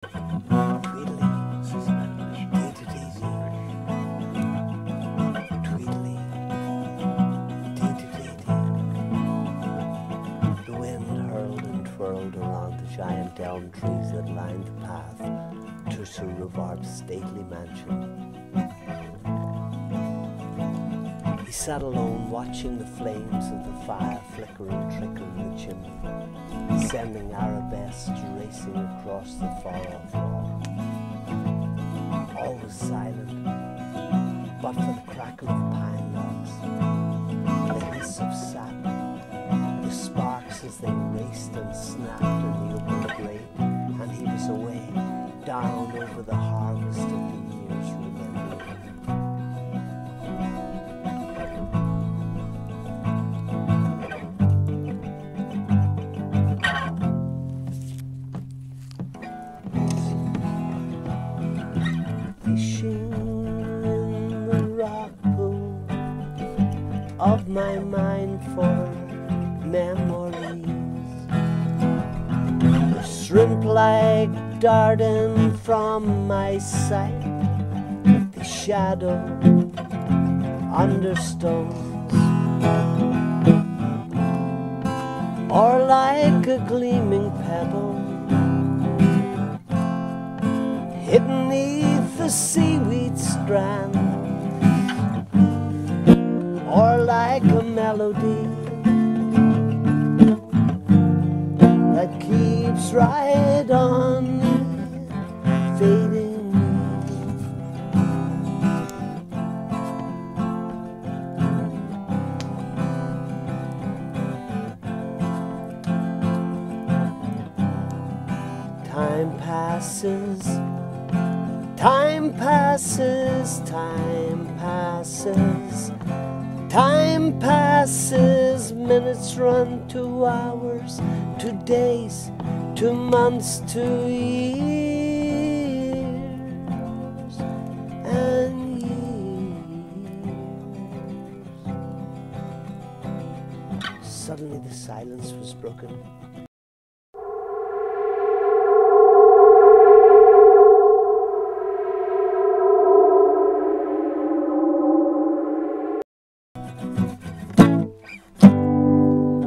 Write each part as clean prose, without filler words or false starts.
Tweedeleededeedee. The wind hurled and twirled around the giant elm trees that lined the path to Sir Rubarb's stately mansion. He sat alone, watching the flames of the fire flicker and trickle in the chimney, sending arabesques racing across the far-off wall. All was silent, but for the crackle of pine logs, the hiss of sap, the sparks as they raced and snapped in the open grate, and he was away, down over the harvest of the years remembering. Fishing in the rock pool of my mind for memories, the shrimp like darting from my sight, the shadow under stones, or like a gleaming pebble hidden neath the seaweed strand, or like a melody that keeps right on fading. Time passes, time passes, time passes, time passes, minutes run to hours, to days, to months, to years and years. Suddenly the silence was broken.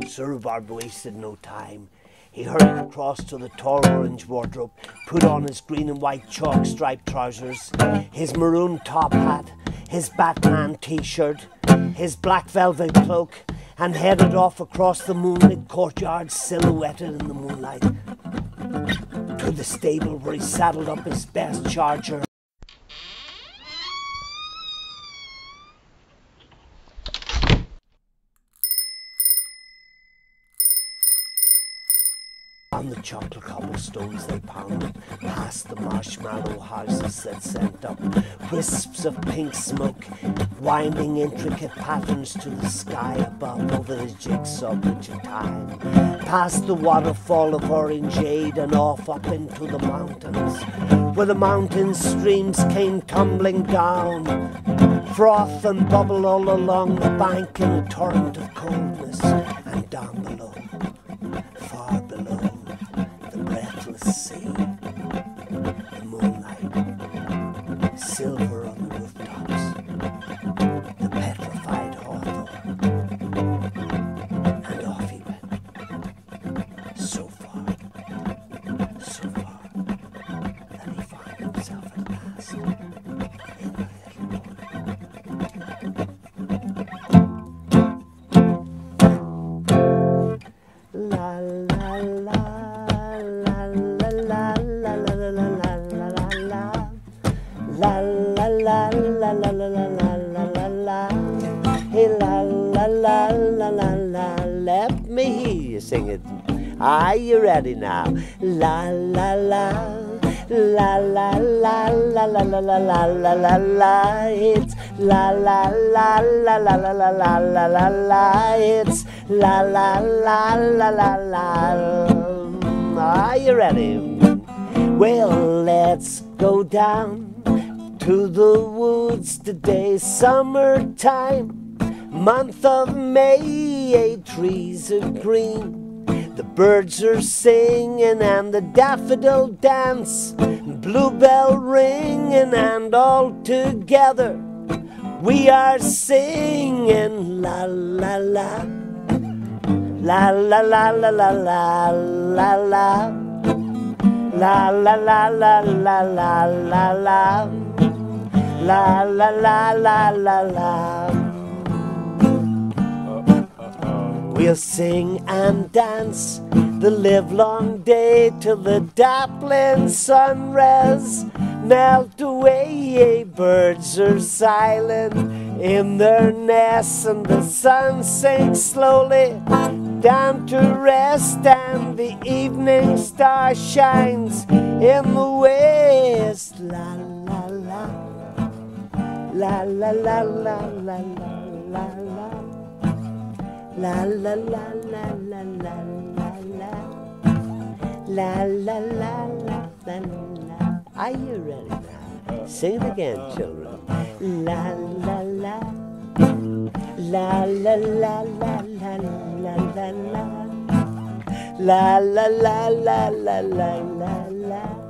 Sir Rubarb wasted no time. He hurried across to the tall orange wardrobe, put on his green and white chalk-striped trousers, his maroon top hat, his Batman t-shirt, his black velvet cloak, and headed off across the moonlit courtyard silhouetted in the moonlight to the stable where he saddled up his best charger. On the chocolate cobblestones they pounded, past the marshmallow houses that sent up wisps of pink smoke, winding intricate patterns to the sky above over the jigsaw bridge of time, past the waterfall of orangeade and off up into the mountains, where the mountain streams came tumbling down, froth and bubble all along the bank in a torrent of coldness, and down below, far below, the breathless sea, the moonlight, silver on the rooftops, the petrified hawthorn, and off he went, so far, that he found himself at last in the little boat. La la la. La la la la la la la la la la la. Hey la la la la la la. Let me hear you sing it. Are you ready now? La la la la la la la la la la la la la la. It's la la la la la la la la la la la. It's la la la la la la. Are you ready? Well, let's go down to the woods today, summertime, month of May, trees are green, the Birds are singing and the daffodil dance, bluebell ringing, and all together we are singing la la la, la la la la la la la la, la la la la la la la la, la la la la la la. We'll sing and dance the livelong day till the dappling sunrays melt away. Birds are silent in their nests, and the sun sinks slowly down to rest, and the evening star shines in the west. La la la, la la la la la la la. La la la la la la la la, la la la la la la. Are you ready now? Sing it again, children. La la la, la la la la la la la la, la la la la la la la la.